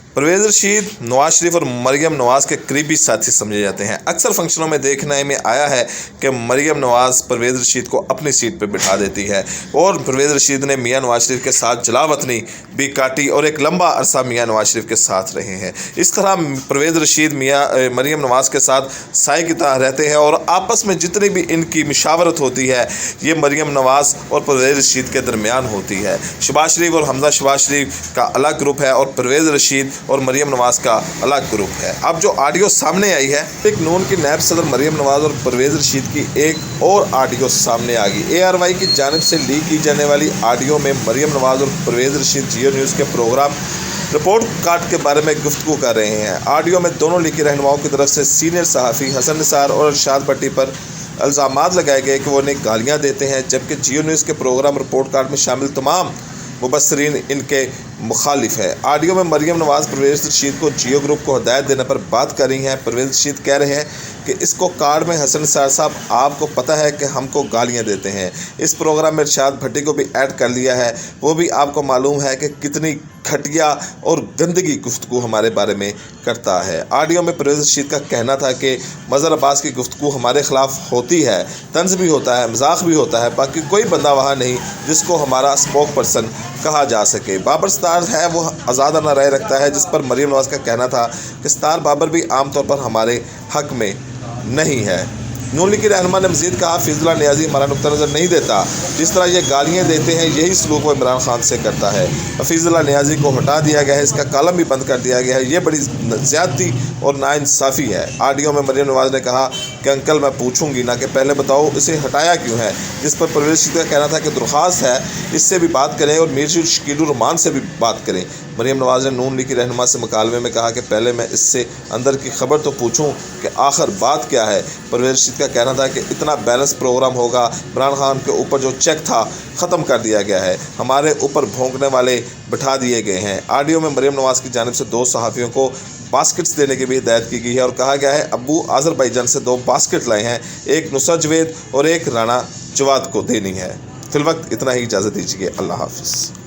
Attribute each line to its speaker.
Speaker 1: परवेज़ रशीद नवाज शरीफ और मरियम नवाज़ के करीबी साथी समझे जाते हैं। अक्सर फंक्शनों में देखने में आया है कि मरियम नवाज़ परवेज़ रशीद को अपनी सीट पर बिठा देती है और परवेज़ रशीद ने मियां नवाज शरीफ के साथ जलावतनी भी काटी और एक लंबा अरसा मियां नवाज शरीफ के साथ रहे हैं। इस तरह परवेज़ रशीद मरियम नवाज़ के साथ साए की तरह रहते हैं और आपस में जितनी भी इनकी मुशावरत होती है ये मरियम नवाज़ और परवेज़ रशीद के दरमियान होती है। शहबाज शरीफ और हमजा शहबाज शरीफ का अलग ग्रुप है और परवेज़ रशीद और मरियम नवाज़ का अलग ग्रुप है। अब जो ऑडियो सामने आई है, एक नून की नायब सदर मरियम नवाज़ और परवेज़ रशीद की एक और ऑडियो सामने आ गई। ARY की जानिब से लीक की जाने वाली ऑडियो में मरियम नवाज़ और परवेज़ रशीद जियो न्यूज़ के प्रोग्राम रिपोर्ट कार्ड के बारे में गुफ्तगू कर रहे हैं। ऑडियो में दोनों लीगी रहनुमाओं की तरफ से सीनियर सहाफ़ी हसन निसार और इरशाद भट्टी पर इल्ज़ामात लगाए गए कि वो उन्हें गालियाँ देते हैं, जबकि जियो न्यूज़ के प्रोग्राम रिपोर्ट कार्ड में शामिल तमाम मुबस्सरीन इनके मुखालिफ है। ऑडियो में मरियम नवाज़ परवेज़ रशीद को जियो ग्रुप को हदायत देने पर बात कर रही हैं। परवेज़ रशीद कह रहे हैं कि इसको कार्ड में हसन निसार साहब आपको पता है कि हमको गालियां देते हैं। इस प्रोग्राम में इरशाद भट्टी को भी ऐड कर लिया है, वो भी आपको मालूम है कि कितनी घटिया और गंदगी गुफ्तगू हमारे बारे में करता है। ऑडियो में परवेज़ रशीद का कहना था कि मज़हर अब्बास की गुफ्तगू हमारे ख़िलाफ़ होती है, तंज़ भी होता है, मजाक भी होता है, बाकी कोई बंदा वहाँ नहीं जिसको हमारा स्पोक पर्सन कहा जा सके। बाबर स्टार है वो आज़ादाना राय रखता है, जिस पर मरियम नवाज़ का कहना था कि स्टार बाबर भी आमतौर पर हमारे हक़ में नहीं है। नून लीग की रहनुमा ने मज़ीद कहा, फ़िज़ुल्लाह नियाज़ी हमारा नुक्ता नज़र नहीं देता, जिस तरह ये गालियाँ देते हैं यही सलूक वो इमरान खान से करता है। फ़िज़ुल्लाह नियाज़ी को हटा दिया गया है, इसका कॉलम भी बंद कर दिया गया है, ये बड़ी ज़्यादती और नाइंसाफ़ी है। ऑडियो में मरियम नवाज़ ने कहा कि अंकल मैं पूछूंगी ना कि पहले बताओ इसे हटाया क्यों है, जिस पर परवेज़ रशीद का कहना था कि दरख्वास्त है इससे भी बात करें और मीर शकील रहमान से भी बात करें। मरियम नवाज़ ने नून लीग की रहनुमा से मुकालमे में कहा कि पहले मैं इससे अंदर की खबर तो पूछूं कि आखिर बात क्या है। परवेज़ रशीद का कहना था कि इतना बैलेंस प्रोग्राम होगा, इमरान खान के ऊपर जो चेक था ख़त्म कर दिया गया है, हमारे ऊपर भौंकने वाले बिठा दिए गए हैं। ऑडियो में मरियम नवाज़ की जानिब से 2 सहाफ़ियों को बास्केट्स देने की भी हिदायत की गई है और कहा गया है अबू आज़रबाईजान से 2 बास्केट लाए हैं, एक नुसरत जवेद और एक राना जवाद को देनी है। फिलवक्त इतना ही, इजाज़त दीजिए, अल्लाह हाफ़िज़।